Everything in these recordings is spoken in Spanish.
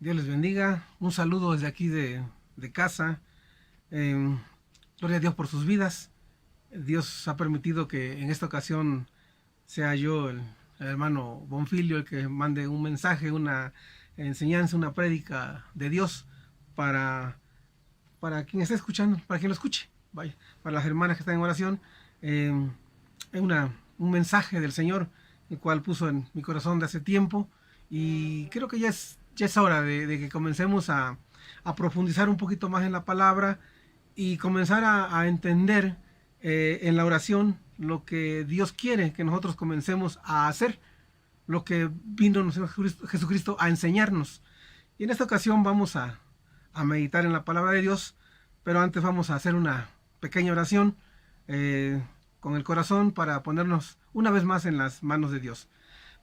Dios les bendiga. Un saludo desde aquí de casa. Gloria a Dios por sus vidas. Dios ha permitido que en esta ocasión sea yo, el hermano Bonfilio, el que mande un mensaje, una enseñanza, una prédica de Dios para, para quien esté escuchando, para quien lo escuche. Vaya, para las hermanas que están en oración. Es un mensaje del Señor, el cual puso en mi corazón de hace tiempo. Y creo que ya es hora de que comencemos a profundizar un poquito más en la palabra y comenzar a entender en la oración lo que Dios quiere que nosotros comencemos a hacer, lo que vino nuestro Jesucristo a enseñarnos. Y en esta ocasión vamos a meditar en la palabra de Dios, pero antes vamos a hacer una pequeña oración con el corazón para ponernos una vez más en las manos de Dios.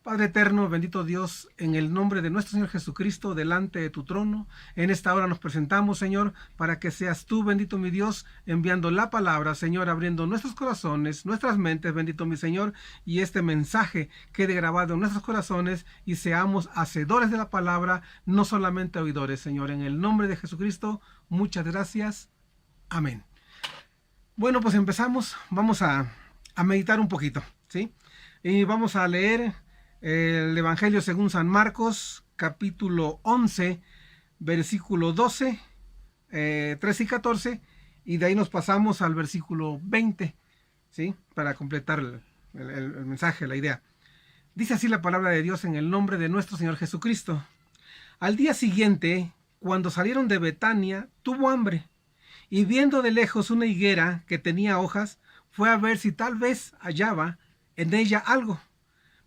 Padre eterno, bendito Dios, en el nombre de nuestro Señor Jesucristo, delante de tu trono, en esta hora nos presentamos, Señor, para que seas tú, bendito mi Dios, enviando la palabra, Señor, abriendo nuestros corazones, nuestras mentes, bendito mi Señor, y este mensaje quede grabado en nuestros corazones y seamos hacedores de la palabra, no solamente oidores, Señor. En el nombre de Jesucristo, muchas gracias. Amén. Bueno, pues empezamos. Vamos a meditar un poquito, ¿sí? Y vamos a leer el Evangelio según San Marcos, capítulo 11, versículo 12, 13 y 14, y de ahí nos pasamos al versículo 20, ¿sí? Para completar el mensaje, la idea. Dice así la palabra de Dios en el nombre de nuestro Señor Jesucristo. Al día siguiente, cuando salieron de Betania, tuvo hambre, y viendo de lejos una higuera que tenía hojas, fue a ver si tal vez hallaba en ella algo.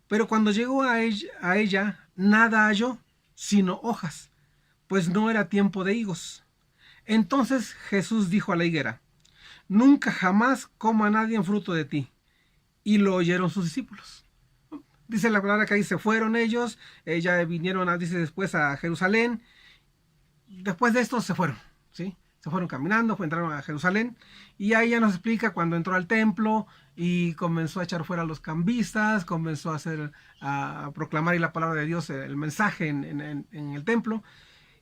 Pero cuando llegó a ella, nada halló, sino hojas, pues no era tiempo de higos. Entonces Jesús dijo a la higuera: nunca jamás coma nadie en fruto de ti. Y lo oyeron sus discípulos. Dice la palabra que ahí se fueron ellos, ya vinieron, dice después, a Jerusalén. Después de esto se fueron, ¿sí? Se fueron caminando, entraron a Jerusalén, y ahí ya nos explica cuando entró al templo y comenzó a echar fuera a los cambistas, comenzó a proclamar la palabra de Dios, el mensaje en el templo,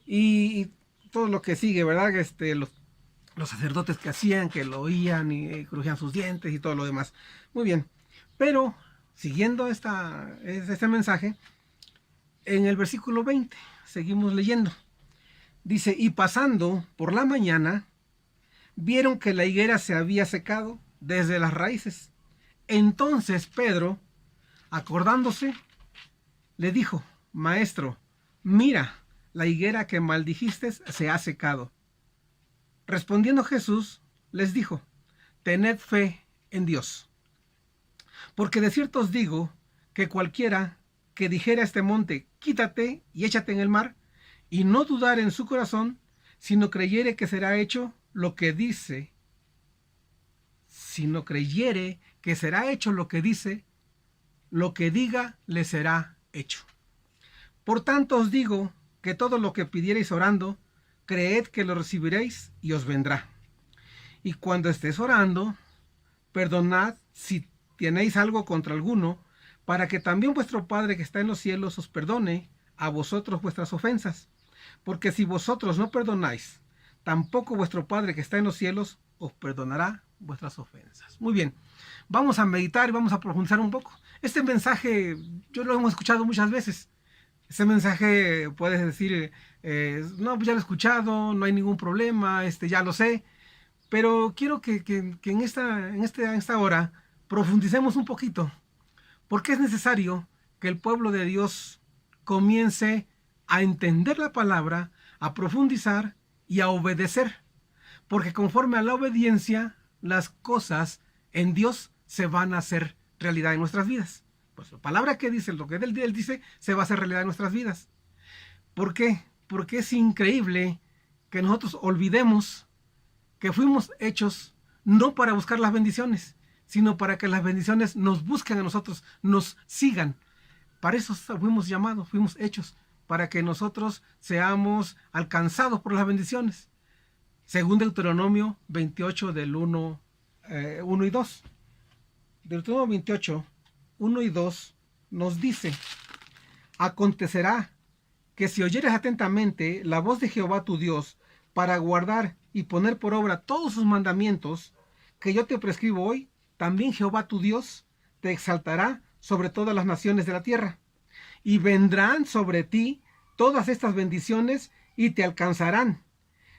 y todo lo que sigue, ¿verdad? Los sacerdotes que hacían, que lo oían y crujían sus dientes y todo lo demás. Muy bien, pero siguiendo este mensaje, en el versículo 20, seguimos leyendo. Dice: y pasando por la mañana, vieron que la higuera se había secado desde las raíces. Entonces Pedro, acordándose, le dijo: Maestro, mira, la higuera que maldijiste se ha secado. Respondiendo Jesús, les dijo: tened fe en Dios. Porque de cierto os digo que cualquiera que dijera a este monte: quítate y échate en el mar, y no dudar en su corazón, sino creyere que será hecho lo que dice, lo que diga le será hecho. Por tanto os digo que todo lo que pidiereis orando, creed que lo recibiréis y os vendrá. Y cuando estéis orando, perdonad si tenéis algo contra alguno, para que también vuestro Padre que está en los cielos os perdone a vosotros vuestras ofensas. Porque si vosotros no perdonáis, tampoco vuestro Padre que está en los cielos os perdonará vuestras ofensas. Muy bien, vamos a meditar y vamos a profundizar un poco. Este mensaje yo lo hemos escuchado muchas veces. Este mensaje puedes decir, no, pues ya lo he escuchado, no hay ningún problema, ya lo sé. Pero quiero que en esta hora profundicemos un poquito. Porque es necesario que el pueblo de Dios comience a entender la palabra, a profundizar y a obedecer. Porque conforme a la obediencia, las cosas en Dios se van a hacer realidad en nuestras vidas. Pues la palabra que dice, lo que Él dice, se va a hacer realidad en nuestras vidas. ¿Por qué? Porque es increíble que nosotros olvidemos que fuimos hechos no para buscar las bendiciones, sino para que las bendiciones nos busquen a nosotros, nos sigan. Para eso fuimos llamados, fuimos hechos, para que nosotros seamos alcanzados por las bendiciones. Según Deuteronomio 28 del 1 y 2. Deuteronomio 28, 1 y 2 nos dice: acontecerá que si oyeres atentamente la voz de Jehová tu Dios, para guardar y poner por obra todos sus mandamientos que yo te prescribo hoy, también Jehová tu Dios te exaltará sobre todas las naciones de la tierra, y vendrán sobre ti todas estas bendiciones y te alcanzarán,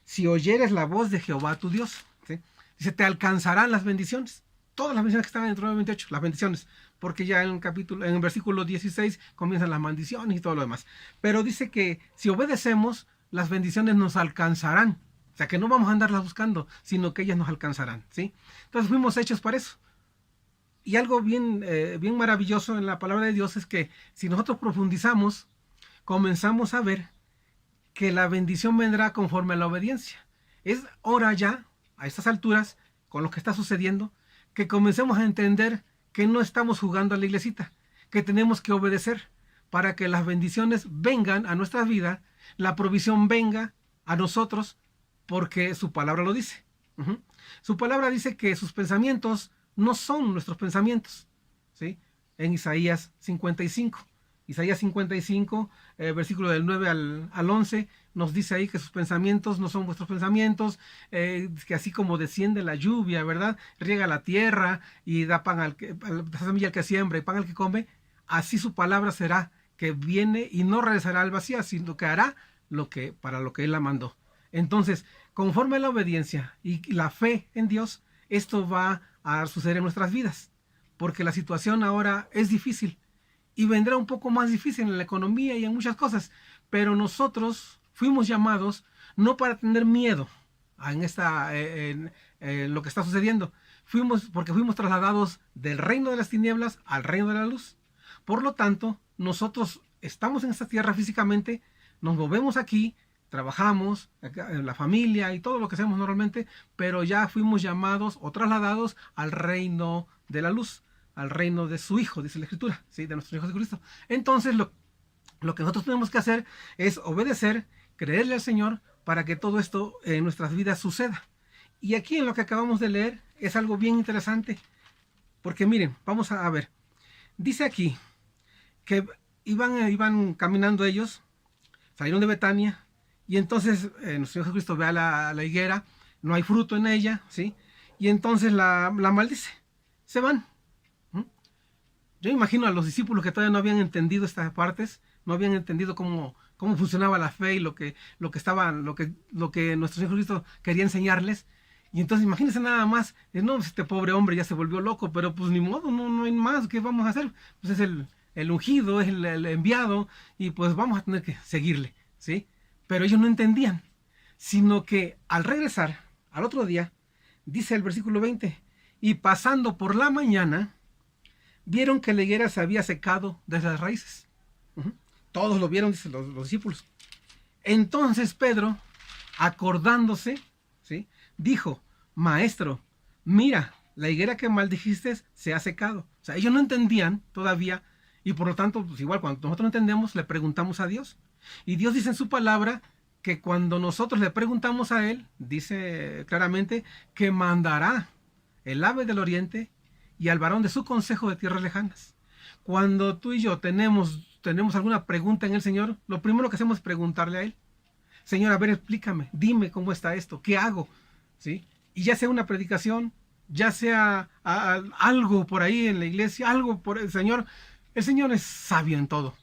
si oyeres la voz de Jehová tu Dios. ¿Sí? Dice, te alcanzarán las bendiciones. Todas las bendiciones que están dentro del 28, las bendiciones. Porque ya en el versículo 16 comienzan las maldiciones y todo lo demás. Pero dice que si obedecemos, las bendiciones nos alcanzarán. O sea, que no vamos a andarlas buscando, sino que ellas nos alcanzarán. ¿Sí? Entonces fuimos hechos para eso. Y algo bien maravilloso en la palabra de Dios es que si nosotros profundizamos, comenzamos a ver que la bendición vendrá conforme a la obediencia. Es hora ya, a estas alturas, con lo que está sucediendo, que comencemos a entender que no estamos jugando a la iglesita, que tenemos que obedecer para que las bendiciones vengan a nuestra vida, la provisión venga a nosotros, porque su palabra lo dice. Su palabra dice que sus pensamientos no son nuestros pensamientos, ¿sí? En Isaías 55. Isaías 55, versículo del 9 al 11, nos dice ahí que sus pensamientos no son vuestros pensamientos, que así como desciende la lluvia, ¿verdad? Riega la tierra y da pan da semilla al que siembra y pan al que come, así su palabra será, que viene y no regresará al vacío, sino que hará para lo que él la mandó. Entonces, conforme a la obediencia y la fe en Dios, esto va a suceder en nuestras vidas, porque la situación ahora es difícil. Y vendrá un poco más difícil en la economía y en muchas cosas. Pero nosotros fuimos llamados no para tener miedo en lo que está sucediendo. Porque fuimos trasladados del reino de las tinieblas al reino de la luz. Por lo tanto, nosotros estamos en esta tierra físicamente, nos movemos aquí, trabajamos, en la familia y todo lo que hacemos normalmente, pero ya fuimos llamados o trasladados al reino de la luz, al reino de su Hijo, dice la Escritura, ¿sí? De nuestro Hijo Jesucristo. Entonces lo que nosotros tenemos que hacer es obedecer, creerle al Señor para que todo esto en nuestras vidas suceda. Y aquí en lo que acabamos de leer es algo bien interesante, porque miren, vamos a ver, dice aquí que iban caminando ellos, salieron de Betania, y entonces nuestro Señor Jesucristo ve a la higuera, no hay fruto en ella, ¿sí? Y entonces la maldice, se van. Yo imagino a los discípulos que todavía no habían entendido estas partes, no habían entendido cómo funcionaba la fe y lo que nuestro Señor Jesucristo quería enseñarles. Y entonces imagínense nada más, no, este pobre hombre ya se volvió loco, pero pues ni modo, no hay más, ¿qué vamos a hacer? Pues es el ungido, es el enviado, y pues vamos a tener que seguirle, ¿sí? Pero ellos no entendían, sino que al regresar, al otro día, dice el versículo 20, y pasando por la mañana, vieron que la higuera se había secado desde las raíces. Todos lo vieron, dicen los discípulos. Entonces Pedro, acordándose, ¿sí? Dijo, Maestro, mira, la higuera que maldijiste se ha secado. O sea, ellos no entendían todavía, y por lo tanto, pues igual cuando nosotros no entendemos, le preguntamos a Dios. Y Dios dice en su palabra que cuando nosotros le preguntamos a Él, dice claramente que mandará el ave del oriente y al varón de su consejo de tierras lejanas. Cuando tú y yo tenemos alguna pregunta en el Señor, lo primero que hacemos es preguntarle a Él. Señor, a ver, explícame, dime cómo está esto, qué hago, ¿sí? Y ya sea una predicación, ya sea algo por ahí en la iglesia, algo por el Señor es sabio en todo.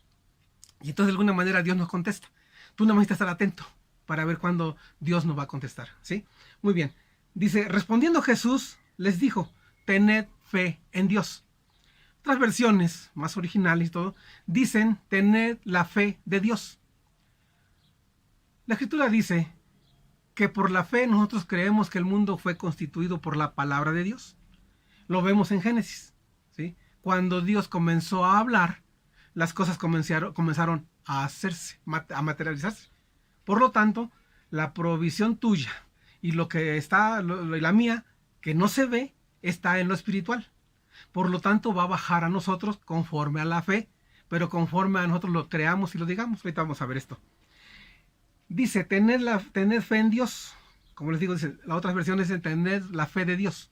Y entonces de alguna manera Dios nos contesta. Tú no necesitas estar atento para ver cuándo Dios nos va a contestar, ¿sí? Muy bien. Dice, respondiendo Jesús, les dijo, tened fe en Dios. Otras versiones, más originales y todo, dicen, tened la fe de Dios. La Escritura dice que por la fe nosotros creemos que el mundo fue constituido por la palabra de Dios. Lo vemos en Génesis, ¿sí? Cuando Dios comenzó a hablar, las cosas comenzaron a hacerse, a materializarse. Por lo tanto, la provisión tuya y lo que está, la mía, que no se ve, está en lo espiritual. Por lo tanto, va a bajar a nosotros conforme a la fe, pero conforme a nosotros lo creamos y lo digamos. Ahorita vamos a ver esto. Dice, tened fe en Dios. Como les digo, dice, la otra versión dice, tened la fe de Dios.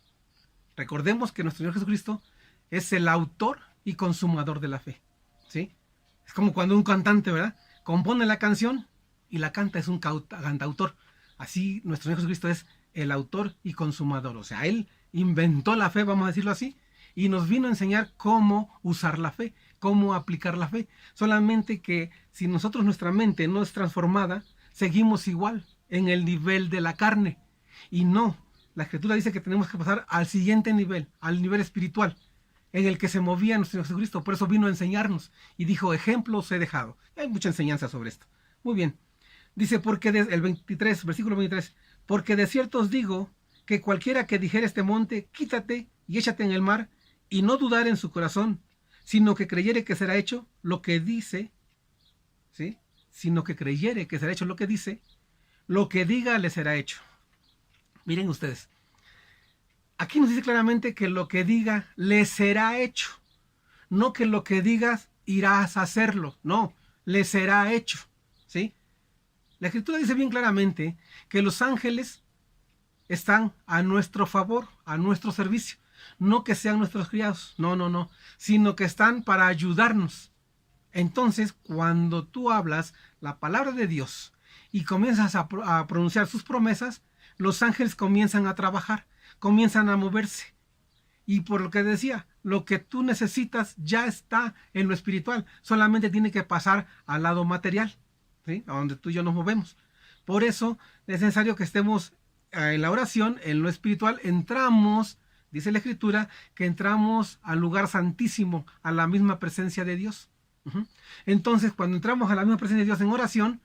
Recordemos que nuestro Señor Jesucristo es el autor y consumador de la fe, ¿sí? Es como cuando un cantante, ¿verdad? compone la canción y la canta, es un cantautor. Así nuestro Señor Jesucristo es el autor y consumador. O sea, Él inventó la fe, vamos a decirlo así, y nos vino a enseñar cómo usar la fe, cómo aplicar la fe. Solamente que si nosotros, nuestra mente no es transformada, seguimos igual en el nivel de la carne. Y no, la Escritura dice que tenemos que pasar al siguiente nivel, al nivel espiritual, en el que se movía nuestro Señor Jesucristo. Por eso vino a enseñarnos y dijo, ejemplos he dejado. Hay mucha enseñanza sobre esto. Muy bien. Dice, porque el 23, versículo 23, porque de cierto os digo que cualquiera que dijere este monte, quítate y échate en el mar, y no dudar en su corazón, sino que creyere que será hecho lo que dice, ¿sí? Sino que creyere que será hecho lo que dice, lo que diga le será hecho. Miren ustedes, aquí nos dice claramente que lo que diga le será hecho, no que lo que digas irás a hacerlo, no, le será hecho, ¿sí? La Escritura dice bien claramente que los ángeles están a nuestro favor, a nuestro servicio. No que sean nuestros criados, no, sino que están para ayudarnos. Entonces, cuando tú hablas la palabra de Dios y comienzas a pronunciar sus promesas, los ángeles comienzan a trabajar, comienzan a moverse. Y por lo que decía, lo que tú necesitas ya está en lo espiritual, solamente tiene que pasar al lado material, ¿sí? A donde tú y yo nos movemos. Por eso es necesario que estemos en la oración, en lo espiritual, entramos, dice la Escritura, que entramos al lugar santísimo, a la misma presencia de Dios. Entonces, cuando entramos a la misma presencia de Dios en oración,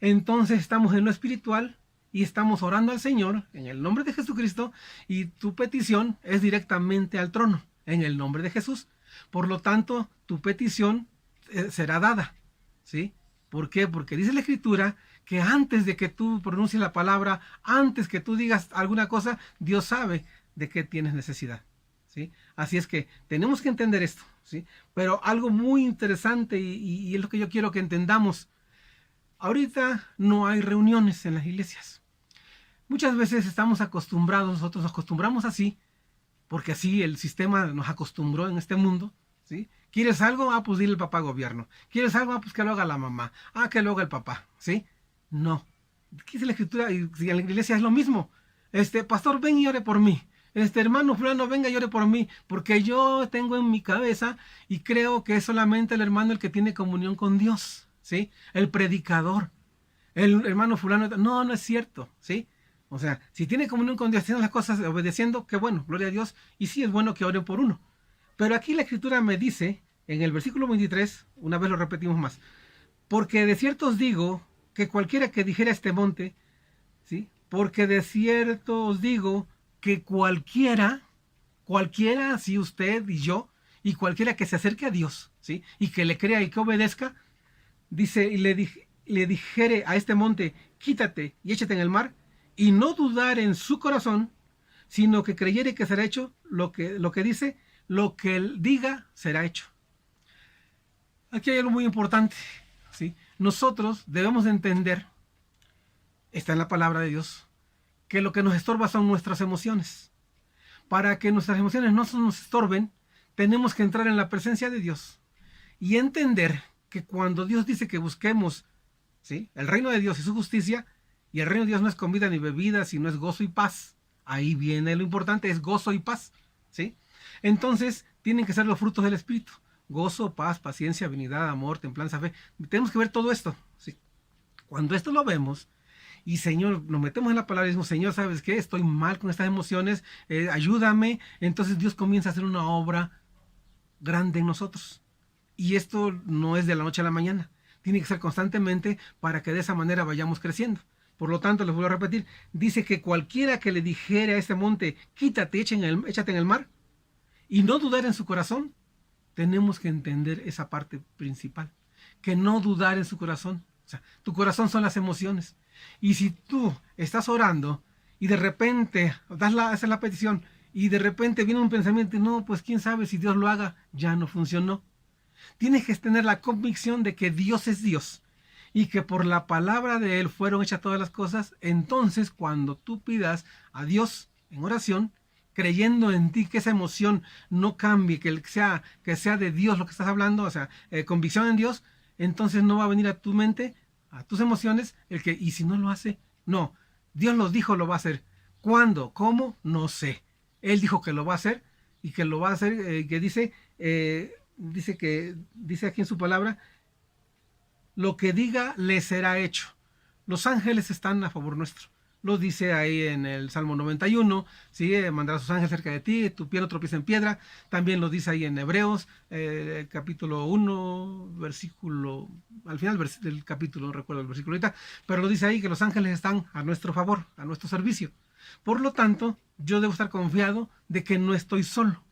entonces estamos en lo espiritual y estamos orando al Señor en el nombre de Jesucristo, y tu petición es directamente al trono, en el nombre de Jesús. Por lo tanto, tu petición será dada, ¿sí? ¿Por qué? Porque dice la Escritura que antes de que tú pronuncies la palabra, antes que tú digas alguna cosa, Dios sabe de qué tienes necesidad, ¿sí? Así es que tenemos que entender esto, ¿sí? Pero algo muy interesante y es lo que yo quiero que entendamos. Ahorita no hay reuniones en las iglesias. Muchas veces estamos acostumbrados, nosotros nos acostumbramos así, porque así el sistema nos acostumbró en este mundo, ¿sí? ¿Quieres algo? Ah, pues dile al papá gobierno. ¿Quieres algo? Ah, pues que lo haga la mamá. Ah, que lo haga el papá, ¿sí? No. Aquí dice la Escritura, y en la iglesia es lo mismo. Pastor, ven y ore por mí. Hermano fulano, venga y ore por mí, porque yo tengo en mi cabeza y creo que es solamente el hermano el que tiene comunión con Dios, ¿sí? El predicador. El hermano fulano, no es cierto, ¿sí? O sea, si tiene comunión con Dios, haciendo las cosas, obedeciendo, qué bueno, gloria a Dios, y sí es bueno que oren por uno. Pero aquí la Escritura me dice, en el versículo 23, una vez lo repetimos más, porque de cierto os digo que cualquiera que dijera este monte, ¿sí? Porque de cierto os digo que cualquiera, sí, usted y yo, y cualquiera que se acerque a Dios, ¿sí? Y que le crea y que obedezca, dice, y le dijere a este monte, quítate y échate en el mar, y no dudar en su corazón, sino que creyere que será hecho lo que dice, lo que él diga será hecho. Aquí hay algo muy importante, ¿sí? Nosotros debemos entender, está en la palabra de Dios, que lo que nos estorba son nuestras emociones. Para que nuestras emociones no nos estorben, tenemos que entrar en la presencia de Dios y entender que cuando Dios dice que busquemos, ¿sí?, el reino de Dios y su justicia, y el reino de Dios no es comida ni bebida, sino es gozo y paz. Ahí viene lo importante, es gozo y paz, ¿sí? Entonces, tienen que ser los frutos del Espíritu. Gozo, paz, paciencia, benignidad, amor, templanza, fe. Tenemos que ver todo esto, ¿sí? Cuando esto lo vemos, y Señor, nos metemos en la palabra y decimos, Señor, ¿sabes qué? Estoy mal con estas emociones, ayúdame. Entonces Dios comienza a hacer una obra grande en nosotros. Y esto no es de la noche a la mañana. Tiene que ser constantemente para que de esa manera vayamos creciendo. Por lo tanto, les vuelvo a repetir, dice que cualquiera que le dijere a este monte, quítate, échate en el mar, y no dudar en su corazón, tenemos que entender esa parte principal, que no dudar en su corazón. O sea, tu corazón son las emociones. Y si tú estás orando y de repente haces la petición y de repente viene un pensamiento, no, pues quién sabe si Dios lo haga, ya no funcionó. Tienes que tener la convicción de que Dios es Dios y que por la palabra de Él fueron hechas todas las cosas. Entonces, cuando tú pidas a Dios en oración, creyendo en ti, que esa emoción no cambie, que sea de Dios lo que estás hablando, o sea, convicción en Dios, entonces no va a venir a tu mente, a tus emociones, el que, ¿y si no lo hace? No, Dios lo dijo, lo va a hacer. ¿Cuándo? ¿Cómo? No sé. Él dijo que lo va a hacer y que lo va a hacer, que dice aquí en su palabra, lo que diga le será hecho. Los ángeles están a favor nuestro. Lo dice ahí en el Salmo 91, ¿sí? Mandará a sus ángeles cerca de ti, tu pie no tropieza en piedra. También lo dice ahí en Hebreos, capítulo 1, versículo, al final del capítulo, no recuerdo el versículo ahorita, pero lo dice ahí que los ángeles están a nuestro favor, a nuestro servicio. Por lo tanto, yo debo estar confiado de que no estoy solo.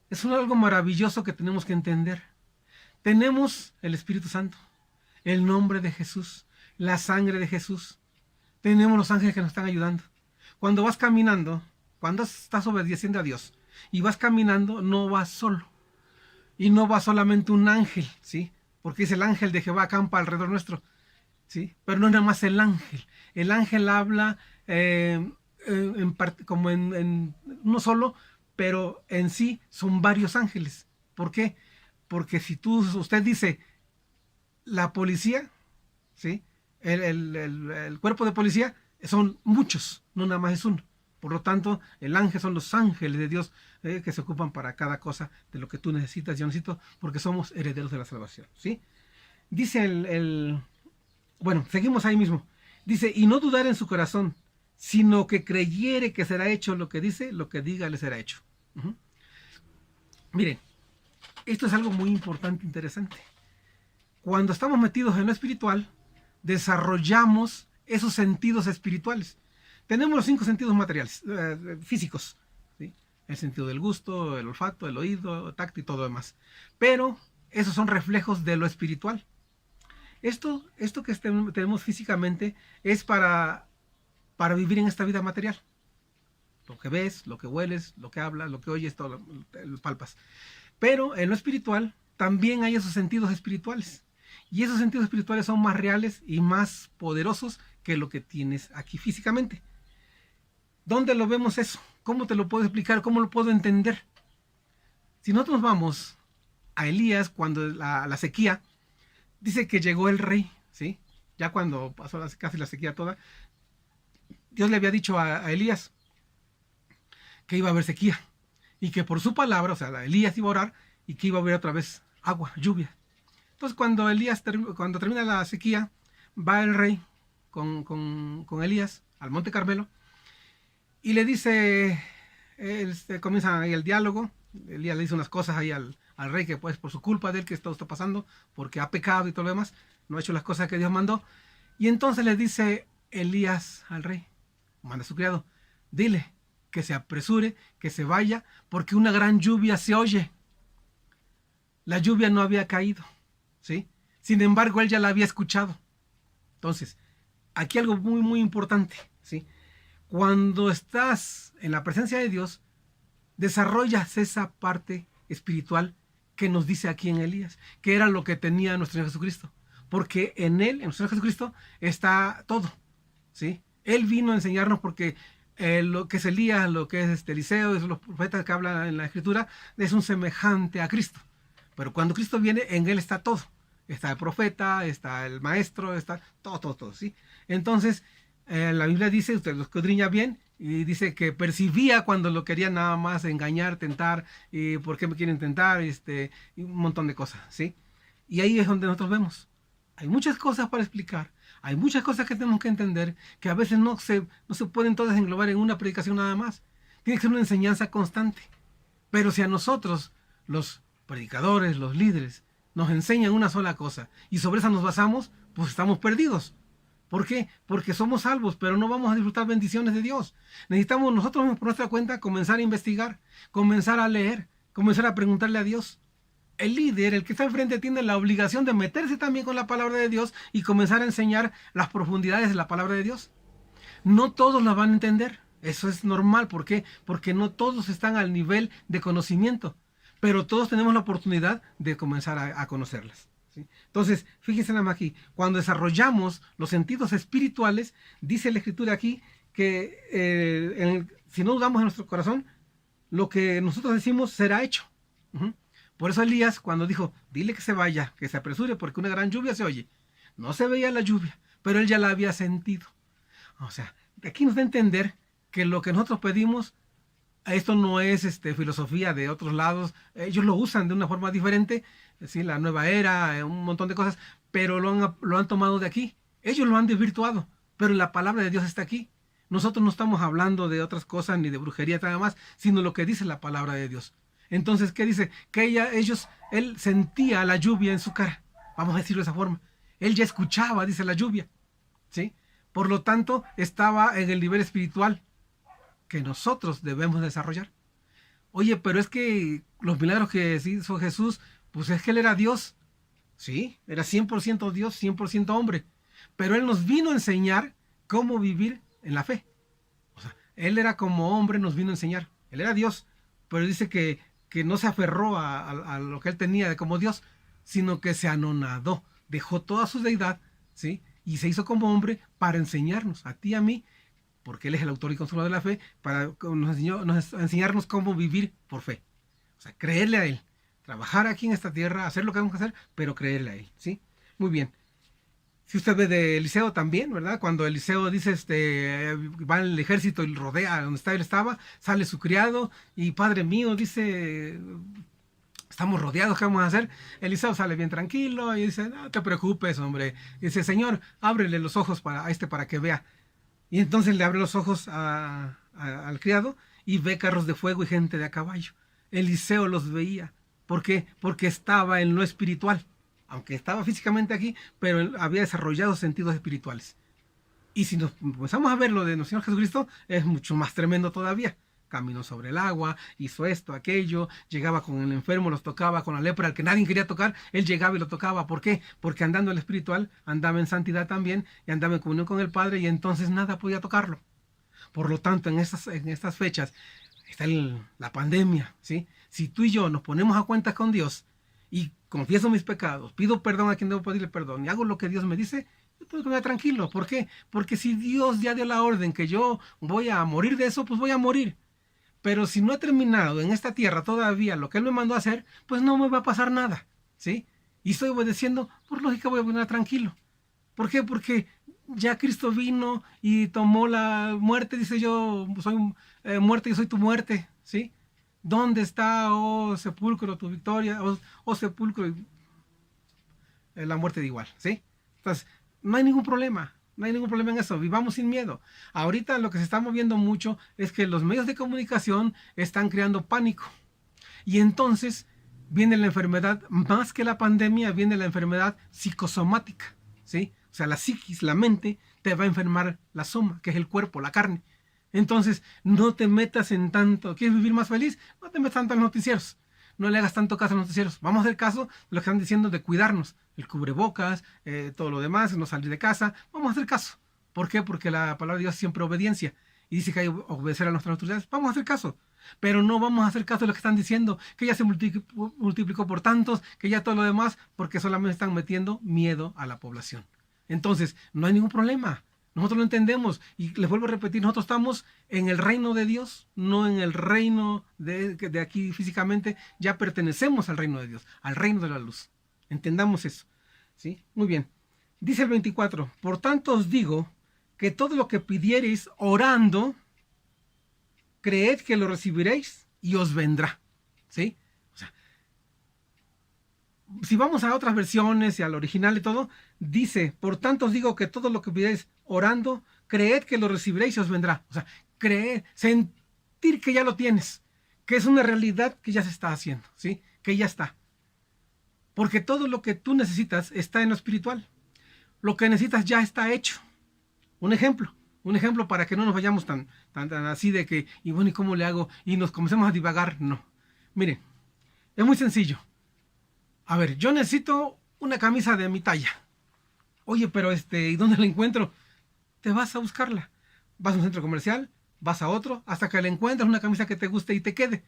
Es algo maravilloso que tenemos que entender. Tenemos el Espíritu Santo, el nombre de Jesús, la sangre de Jesús. Tenemos los ángeles que nos están ayudando. Cuando vas caminando, cuando estás obedeciendo a Dios y vas caminando, no vas solo. Y no va solamente un ángel, ¿sí? Porque es el ángel de Jehová acampa alrededor nuestro, ¿sí? Pero no es nada más el ángel. El ángel habla como en no solo, pero en sí son varios ángeles. ¿Por qué? Porque si usted dice la policía, ¿sí? El cuerpo de policía son muchos, no nada más es uno. Por lo tanto, el ángel son los ángeles de Dios que se ocupan para cada cosa de lo que tú necesitas, yo necesito, porque somos herederos de la salvación, ¿sí? Dice bueno, seguimos ahí mismo. Dice, y no dudar en su corazón, sino que creyere que será hecho lo que dice, lo que diga le será hecho. Miren, esto es algo muy importante, interesante. Cuando estamos metidos en lo espiritual, desarrollamos esos sentidos espirituales. Tenemos los 5 sentidos materiales, físicos, ¿sí? El sentido del gusto, el olfato, el oído, el tacto y todo lo demás. Pero esos son reflejos de lo espiritual. Esto que tenemos físicamente es para vivir en esta vida material. Lo que ves, lo que hueles, lo que hablas, lo que oyes, todo lo palpas. Pero en lo espiritual también hay esos sentidos espirituales. Y esos sentidos espirituales son más reales y más poderosos que lo que tienes aquí físicamente. ¿Dónde lo vemos eso? ¿Cómo te lo puedo explicar? ¿Cómo lo puedo entender? Si nosotros vamos a Elías cuando la sequía, dice que llegó el rey, ¿sí? Ya cuando pasó casi la sequía toda, Dios le había dicho a Elías que iba a haber sequía y que por su palabra, o sea, Elías iba a orar y que iba a haber otra vez agua, lluvia. Entonces cuando cuando termina la sequía, va el rey con Elías al Monte Carmelo y le dice, comienza ahí el diálogo. Elías le dice unas cosas ahí al rey que pues por su culpa de él que esto está pasando, porque ha pecado y todo lo demás, no ha hecho las cosas que Dios mandó. Y entonces le dice Elías al rey, manda a su criado, dile que se apresure, que se vaya, porque una gran lluvia se oye. La lluvia no había caído, ¿sí? Sin embargo, él ya la había escuchado. Entonces, aquí algo muy, muy importante, ¿sí? Cuando estás en la presencia de Dios, desarrollas esa parte espiritual que nos dice aquí en Elías, que era lo que tenía nuestro Señor Jesucristo. Porque en él, en nuestro Señor Jesucristo, está todo, ¿sí? Él vino a enseñarnos porque lo que es Elías, lo que es Eliseo, los profetas que hablan en la Escritura, es un semejante a Cristo. Pero cuando Cristo viene, en él está todo. Está el profeta, está el maestro, está todo, ¿sí? Entonces, la Biblia dice, usted lo escudriña bien, y dice que percibía cuando lo querían nada más engañar, tentar, y por qué me quieren tentar, y un montón de cosas, ¿sí? Y ahí es donde nosotros vemos. Hay muchas cosas para explicar, hay muchas cosas que tenemos que entender, que a veces no se pueden todas englobar en una predicación nada más. Tiene que ser una enseñanza constante. Pero si a nosotros, los predicadores, los líderes, nos enseñan una sola cosa y sobre esa nos basamos, pues estamos perdidos. ¿Por qué? Porque somos salvos, pero no vamos a disfrutar bendiciones de Dios. Necesitamos nosotros por nuestra cuenta comenzar a investigar, comenzar a leer, comenzar a preguntarle a Dios. El líder, el que está enfrente, tiene la obligación de meterse también con la palabra de Dios y comenzar a enseñar las profundidades de la palabra de Dios. No todos la van a entender. Eso es normal. ¿Por qué? Porque no todos están al nivel de conocimiento. Pero todos tenemos la oportunidad de comenzar a conocerlas, ¿sí? Entonces, fíjense nada más aquí. Cuando desarrollamos los sentidos espirituales, dice la Escritura aquí que si no dudamos en nuestro corazón, lo que nosotros decimos será hecho. Por eso Elías, cuando dijo, dile que se vaya, que se apresure, porque una gran lluvia se oye. No se veía la lluvia, pero él ya la había sentido. O sea, aquí nos da a entender que lo que nosotros pedimos, esto no es filosofía de otros lados. Ellos lo usan de una forma diferente, ¿sí? La nueva era, un montón de cosas, pero lo han tomado de aquí. Ellos lo han desvirtuado, pero la palabra de Dios está aquí. Nosotros no estamos hablando de otras cosas ni de brujería nada más, sino lo que dice la palabra de Dios. Entonces, ¿qué dice? Que él sentía la lluvia en su cara. Vamos a decirlo de esa forma. Él ya escuchaba, dice, la lluvia, ¿sí? Por lo tanto, estaba en el nivel espiritual que nosotros debemos desarrollar. Oye, pero es que los milagros que hizo Jesús, pues es que él era Dios. Sí, era 100% Dios, 100% hombre. Pero él nos vino a enseñar cómo vivir en la fe. O sea, él era como hombre, nos vino a enseñar. Él era Dios, pero dice que no se aferró a lo que él tenía de como Dios, sino que se anonadó, dejó toda su deidad, ¿sí? Y se hizo como hombre para enseñarnos, a ti y a mí, porque él es el autor y consumador de la fe, para enseñarnos cómo vivir por fe. O sea, creerle a él, trabajar aquí en esta tierra, hacer lo que tenemos que hacer, pero creerle a él, ¿sí? Muy bien. Si usted ve de Eliseo también, ¿verdad? Cuando Eliseo dice, va al ejército y rodea donde él estaba, sale su criado y padre mío, dice, estamos rodeados, ¿qué vamos a hacer? Eliseo sale bien tranquilo y dice, no te preocupes, hombre. Y dice, Señor, ábrele los ojos para que vea. Y entonces le abre los ojos al criado y ve carros de fuego y gente de a caballo. Eliseo los veía. ¿Por qué? Porque estaba en lo espiritual. Aunque estaba físicamente aquí, pero él había desarrollado sentidos espirituales. Y si nos comenzamos a ver lo de nuestro Señor Jesucristo, es mucho más tremendo todavía. Caminó sobre el agua, hizo esto, aquello, llegaba con el enfermo, los tocaba, con la lepra, al que nadie quería tocar, él llegaba y lo tocaba. ¿Por qué? Porque andando en el espiritual, andaba en santidad también, y andaba en comunión con el Padre, y entonces nada podía tocarlo. Por lo tanto, en estas fechas, está la pandemia, ¿sí? Si tú y yo nos ponemos a cuentas con Dios, y confieso mis pecados, pido perdón a quien debo pedirle perdón, y hago lo que Dios me dice, yo tengo que quedar tranquilo. ¿Por qué? Porque si Dios ya dio la orden que yo voy a morir de eso, pues voy a morir. Pero si no he terminado en esta tierra todavía lo que Él me mandó a hacer, pues no me va a pasar nada, ¿sí? Y estoy obedeciendo, por lógica voy a quedar tranquilo. ¿Por qué? Porque ya Cristo vino y tomó la muerte, dice yo, soy muerte, yo soy tu muerte, ¿sí? ¿Dónde está, oh sepulcro, tu victoria? Oh sepulcro, la muerte de igual, ¿sí? Entonces, no hay ningún problema. No hay ningún problema en eso, vivamos sin miedo. Ahorita lo que se está moviendo mucho es que los medios de comunicación están creando pánico. Y entonces viene la enfermedad, más que la pandemia, viene la enfermedad psicosomática, ¿sí? O sea, la psiquis, la mente, te va a enfermar la soma, que es el cuerpo, la carne. Entonces, no te metas en tanto. ¿Quieres vivir más feliz? No te metas tanto en los noticieros. No le hagas tanto caso a los noticieros. Vamos a hacer caso de lo que están diciendo de cuidarnos. El cubrebocas, todo lo demás, no salir de casa. Vamos a hacer caso. ¿Por qué? Porque la palabra de Dios es siempre obediencia. Y dice que hay que obedecer a nuestras autoridades. Vamos a hacer caso. Pero no vamos a hacer caso de lo que están diciendo, que ya se multiplicó por tantos, que ya todo lo demás, porque solamente están metiendo miedo a la población. Entonces, no hay ningún problema. Nosotros lo entendemos. Y les vuelvo a repetir, nosotros estamos en el reino de Dios, no en el reino de aquí físicamente. Ya pertenecemos al reino de Dios, al reino de la luz. Entendamos eso, ¿sí? Muy bien. Dice el 24, por tanto os digo que todo lo que pidiereis orando, creed que lo recibiréis y os vendrá, ¿sí? O sea, si vamos a otras versiones y al original y todo, dice, por tanto os digo que todo lo que pidiereis orando, creed que lo recibiréis y os vendrá. O sea, creer, sentir que ya lo tienes, que es una realidad que ya se está haciendo, ¿sí? Que ya está. Porque todo lo que tú necesitas está en lo espiritual. Lo que necesitas ya está hecho. Un ejemplo para que no nos vayamos tan así de que, y bueno, ¿y cómo le hago? Y nos comencemos a divagar. No. Miren, es muy sencillo. A ver, yo necesito una camisa de mi talla. Oye, pero ¿y dónde la encuentro? Te vas a buscarla. Vas a un centro comercial, vas a otro, hasta que la encuentras una camisa que te guste y te quede.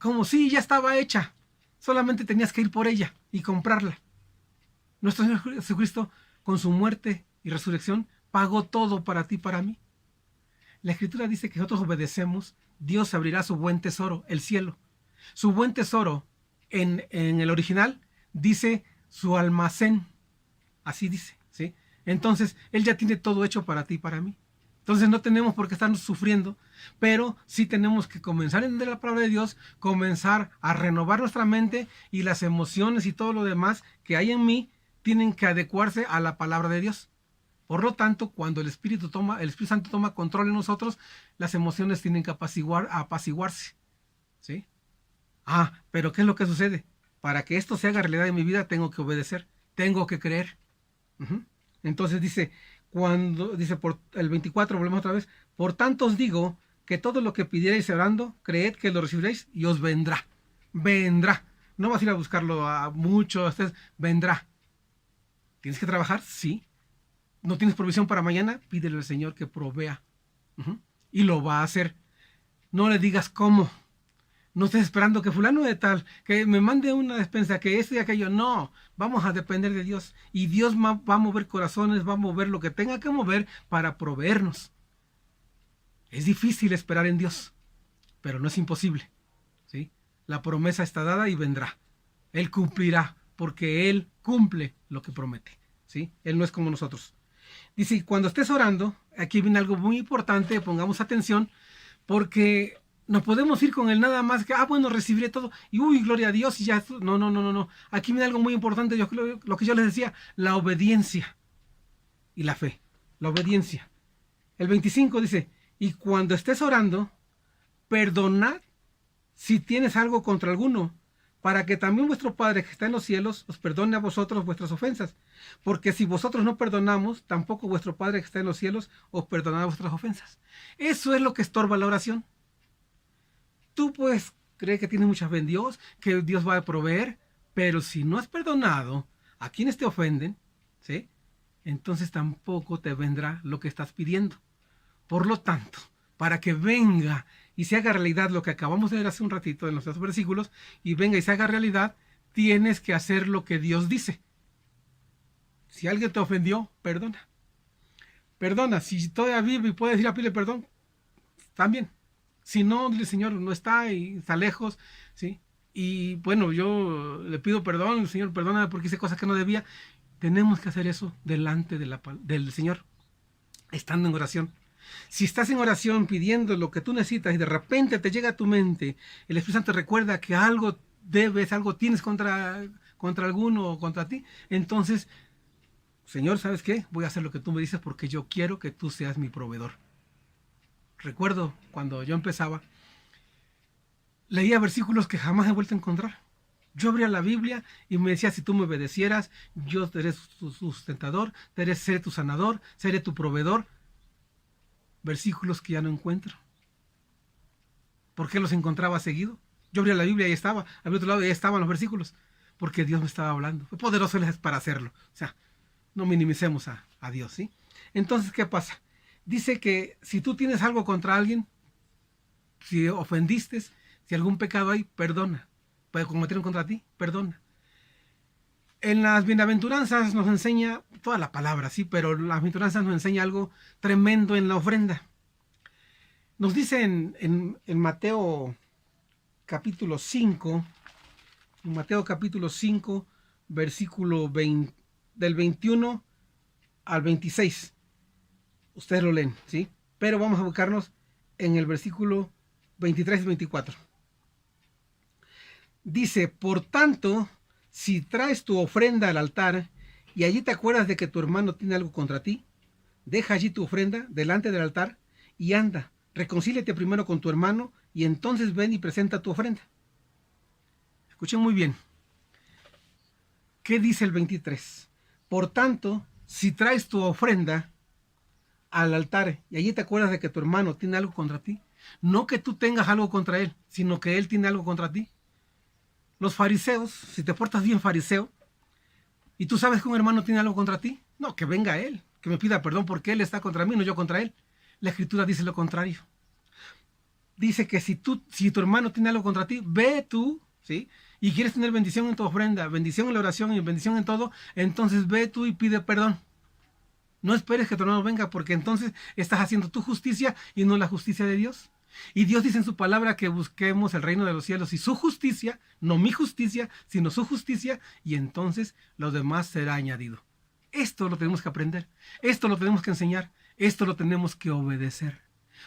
Como si ya estaba hecha. Solamente tenías que ir por ella y comprarla. Nuestro Señor Jesucristo, con su muerte y resurrección, pagó todo para ti y para mí. La Escritura dice que nosotros obedecemos, Dios abrirá su buen tesoro, el cielo. Su buen tesoro En el original dice su almacén. Así dice, ¿sí? Entonces, Él ya tiene todo hecho para ti y para mí. Entonces no tenemos por qué estarnos sufriendo, pero sí tenemos que comenzar a entender la palabra de Dios, comenzar a renovar nuestra mente, y las emociones y todo lo demás que hay en mí tienen que adecuarse a la palabra de Dios. Por lo tanto, cuando el Espíritu Santo toma control en nosotros, las emociones tienen que apaciguarse, ¿sí? Pero ¿qué es lo que sucede? Para que esto se haga realidad en mi vida, tengo que obedecer, tengo que creer. Entonces dice, por el 24, volvemos otra vez, por tanto os digo que todo lo que pidierais orando, creed que lo recibiréis y os vendrá. Vendrá. No vas a ir a buscarlo a mucho, vendrá. ¿Tienes que trabajar? Sí. ¿No tienes provisión para mañana? Pídele al Señor que provea. Y lo va a hacer. No le digas cómo. No estés esperando que fulano de tal, que me mande una despensa, que esto y aquello. No, vamos a depender de Dios. Y Dios va a mover corazones, va a mover lo que tenga que mover para proveernos. Es difícil esperar en Dios, pero no es imposible, ¿sí? La promesa está dada y vendrá. Él cumplirá, porque Él cumple lo que promete, ¿sí? Él no es como nosotros. Dice, cuando estés orando, aquí viene algo muy importante, pongamos atención, porque no podemos ir con él nada más que, bueno, recibiré todo, y gloria a Dios, y ya, no. Aquí viene algo muy importante, lo que yo les decía, la obediencia y la fe, la obediencia. El 25 dice, y cuando estés orando, perdonad si tienes algo contra alguno, para que también vuestro Padre que está en los cielos os perdone a vosotros vuestras ofensas. Porque si vosotros no perdonamos, tampoco vuestro Padre que está en los cielos os perdonará vuestras ofensas. Eso es lo que estorba la oración. Tú puedes creer que tienes mucha fe en Dios, que Dios va a proveer, pero si no has perdonado a quienes te ofenden, ¿sí? Entonces tampoco te vendrá lo que estás pidiendo. Por lo tanto, para que venga y se haga realidad lo que acabamos de ver hace un ratito en los dos versículos, y venga y se haga realidad, tienes que hacer lo que Dios dice. Si alguien te ofendió, perdona. Perdona. Si todavía vive y puedes ir a pedirle perdón, también. Si no, dile, Señor, no está y está lejos, ¿sí? Y bueno, yo le pido perdón, Señor, perdóname porque hice cosas que no debía. Tenemos que hacer eso delante del Señor, estando en oración. Si estás en oración pidiendo lo que tú necesitas y de repente te llega a tu mente, el Espíritu Santo recuerda que algo debes, algo tienes contra alguno o contra ti, entonces, Señor, ¿sabes qué? Voy a hacer lo que tú me dices porque yo quiero que tú seas mi proveedor. Recuerdo cuando yo empezaba, leía versículos que jamás he vuelto a encontrar. Yo abría la Biblia y me decía, si tú me obedecieras, yo seré tu sustentador, seré tu sanador, seré tu proveedor. Versículos que ya no encuentro. ¿Por qué los encontraba seguido? Yo abría la Biblia y ahí estaba, al otro lado y ahí estaban los versículos, porque Dios me estaba hablando. Fue poderoso Él para hacerlo. O sea, no minimicemos a Dios, ¿sí? Entonces, ¿qué pasa? Dice que si tú tienes algo contra alguien, si ofendiste, si algún pecado hay, perdona. Puede cometer contra ti, perdona. En las bienaventuranzas nos enseña toda la palabra, sí, pero las bienaventuranzas nos enseña algo tremendo en la ofrenda. Nos dice en Mateo capítulo 5, versículo 20, del 21 al 26. Ustedes lo leen, ¿sí? Pero vamos a buscarnos en el versículo 23 y 24. Dice, por tanto, si traes tu ofrenda al altar y allí te acuerdas de que tu hermano tiene algo contra ti, deja allí tu ofrenda delante del altar y anda, reconcíliate primero con tu hermano y entonces ven y presenta tu ofrenda. Escuchen muy bien. ¿Qué dice el 23? Por tanto, si traes tu ofrenda al altar y allí te acuerdas de que tu hermano tiene algo contra ti, no que tú tengas algo contra él, sino que él tiene algo contra ti. Los fariseos, si te portas bien fariseo, y tú sabes que un hermano tiene algo contra ti, no, que venga él, que me pida perdón porque él está contra mí, no yo contra él. La Escritura dice lo contrario. Dice que si tu hermano tiene algo contra ti, ve tú, ¿sí? Y quieres tener bendición en tu ofrenda, bendición en la oración y bendición en todo, entonces ve tú y pide perdón. No esperes que tu hermano venga, porque entonces estás haciendo tu justicia y no la justicia de Dios. Y Dios dice en su palabra que busquemos el reino de los cielos y su justicia, no mi justicia, sino su justicia, y entonces lo demás será añadido. Esto lo tenemos que aprender, esto lo tenemos que enseñar, esto lo tenemos que obedecer,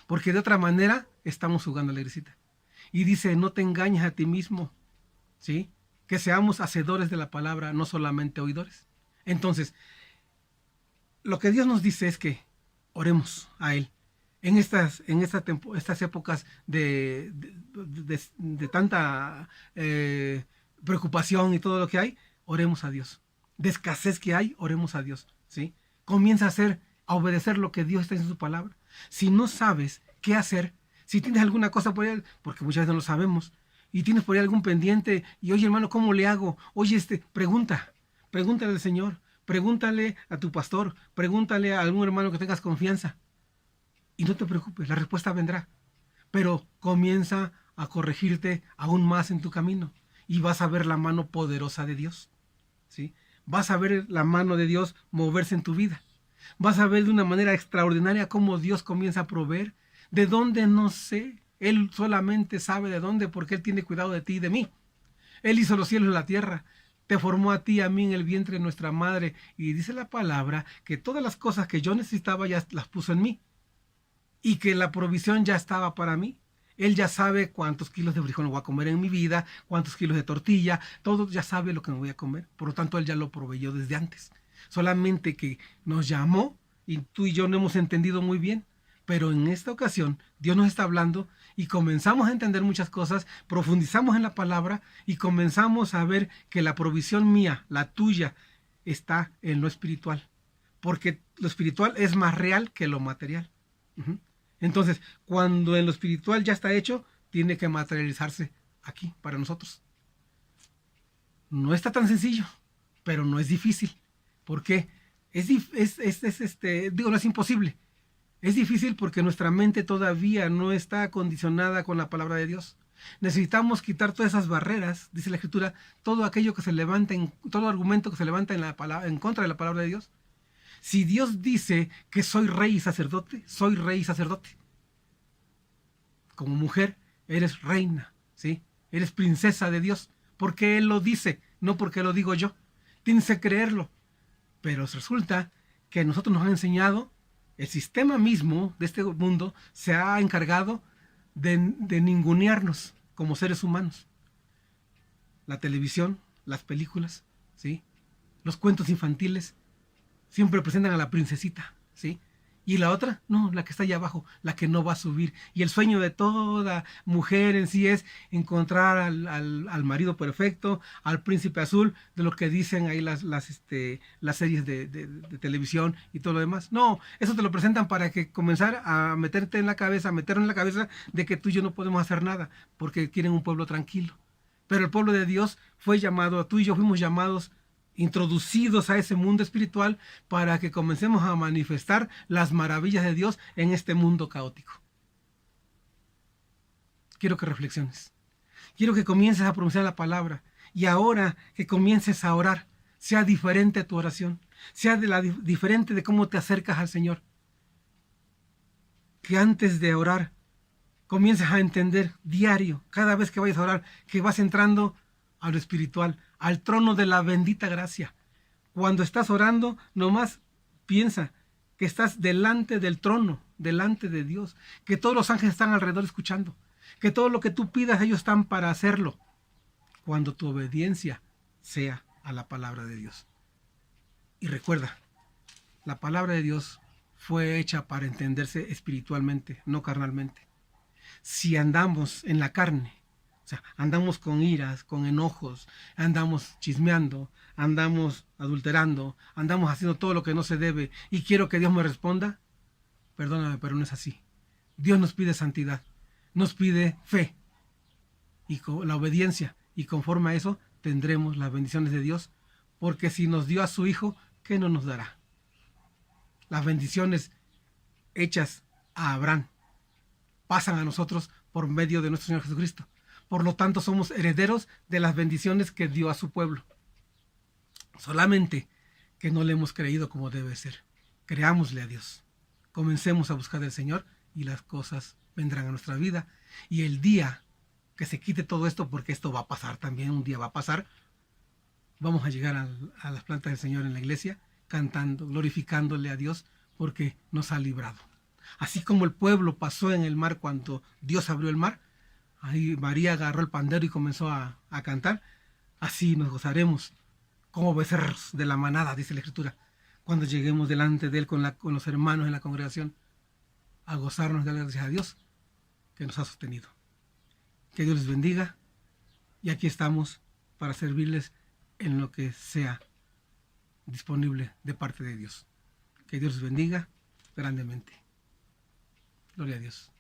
porque de otra manera estamos jugando a la grisita. Y dice, no te engañes a ti mismo, ¿sí? Que seamos hacedores de la palabra, no solamente oidores. Entonces, lo que Dios nos dice es que oremos a Él. En estas épocas de tanta preocupación y todo lo que hay, oremos a Dios. De escasez que hay, oremos a Dios, ¿sí? Comienza a obedecer lo que Dios está en su palabra. Si no sabes qué hacer, si tienes alguna cosa por ahí, porque muchas veces no lo sabemos, y tienes por ahí algún pendiente, y oye hermano, ¿cómo le hago? Oye, pregúntale al Señor, pregúntale a tu pastor, pregúntale a algún hermano que tengas confianza. Y no te preocupes, la respuesta vendrá. Pero comienza a corregirte aún más en tu camino, y vas a ver la mano poderosa de Dios, ¿sí? Vas a ver la mano de Dios moverse en tu vida. Vas a ver de una manera extraordinaria cómo Dios comienza a proveer. De dónde no sé. Él solamente sabe de dónde, porque Él tiene cuidado de ti y de mí. Él hizo los cielos y la tierra. Te formó a ti y a mí en el vientre de nuestra madre. Y dice la palabra que todas las cosas que yo necesitaba ya las puso en mí. Y que la provisión ya estaba para mí. Él ya sabe cuántos kilos de frijol voy a comer en mi vida, cuántos kilos de tortilla, todo ya sabe lo que me voy a comer. Por lo tanto, Él ya lo proveyó desde antes. Solamente que nos llamó y tú y yo no hemos entendido muy bien. Pero en esta ocasión Dios nos está hablando y comenzamos a entender muchas cosas, profundizamos en la palabra y comenzamos a ver que la provisión mía, la tuya, está en lo espiritual. Porque lo espiritual es más real que lo material. Entonces, cuando en lo espiritual ya está hecho, tiene que materializarse aquí para nosotros. No está tan sencillo, pero no es difícil. ¿Por qué? No es imposible. Es difícil porque nuestra mente todavía no está acondicionada con la palabra de Dios. Necesitamos quitar todas esas barreras, dice la Escritura, todo aquello que se levanta, todo argumento que se levanta en contra de la palabra de Dios. Si Dios dice que soy rey y sacerdote, soy rey y sacerdote. Como mujer, eres reina, ¿sí? Eres princesa de Dios, porque Él lo dice, no porque lo digo yo. Tienes que creerlo. Pero resulta que a nosotros nos han enseñado, el sistema mismo de este mundo se ha encargado de ningunearnos como seres humanos. La televisión, las películas, ¿sí? Los cuentos infantiles siempre presentan a la princesita, ¿sí? Y la otra, no, la que está allá abajo, la que no va a subir. Y el sueño de toda mujer en sí es encontrar al marido perfecto, al príncipe azul, de lo que dicen ahí las series de televisión y todo lo demás. No, eso te lo presentan para que comenzar a meterlo en la cabeza de que tú y yo no podemos hacer nada, porque quieren un pueblo tranquilo. Pero el pueblo de Dios fue llamado, tú y yo fuimos llamados, introducidos a ese mundo espiritual para que comencemos a manifestar las maravillas de Dios en este mundo caótico. Quiero que reflexiones. Quiero que comiences a pronunciar la palabra y ahora que comiences a orar, sea diferente tu oración, sea diferente de cómo te acercas al Señor. Que antes de orar comiences a entender diario, cada vez que vayas a orar, que vas entrando a lo espiritual, al trono de la bendita gracia. Cuando estás orando, nomás piensa que estás delante del trono, delante de Dios, que todos los ángeles están alrededor escuchando, que todo lo que tú pidas ellos están para hacerlo, cuando tu obediencia sea a la palabra de Dios. Y recuerda, la palabra de Dios fue hecha para entenderse espiritualmente, no carnalmente. Si andamos en la carne, o sea, andamos con iras, con enojos, andamos chismeando, andamos adulterando, andamos haciendo todo lo que no se debe y quiero que Dios me responda, perdóname, pero no es así. Dios nos pide santidad, nos pide fe y con la obediencia, y conforme a eso tendremos las bendiciones de Dios, porque si nos dio a su Hijo, ¿qué no nos dará? Las bendiciones hechas a Abraham pasan a nosotros por medio de nuestro Señor Jesucristo. Por lo tanto, somos herederos de las bendiciones que dio a su pueblo. Solamente que no le hemos creído como debe ser. Creámosle a Dios. Comencemos a buscar al Señor y las cosas vendrán a nuestra vida. Y el día que se quite todo esto, porque esto va a pasar también, un día va a pasar, vamos a llegar a las plantas del Señor en la iglesia, cantando, glorificándole a Dios, porque nos ha librado. Así como el pueblo pasó en el mar cuando Dios abrió el mar, ahí María agarró el pandero y comenzó a cantar, así nos gozaremos como becerros de la manada, dice la Escritura, cuando lleguemos delante de Él con los hermanos en la congregación, a gozarnos de la gracia a Dios que nos ha sostenido. Que Dios les bendiga y aquí estamos para servirles en lo que sea disponible de parte de Dios. Que Dios les bendiga grandemente. Gloria a Dios.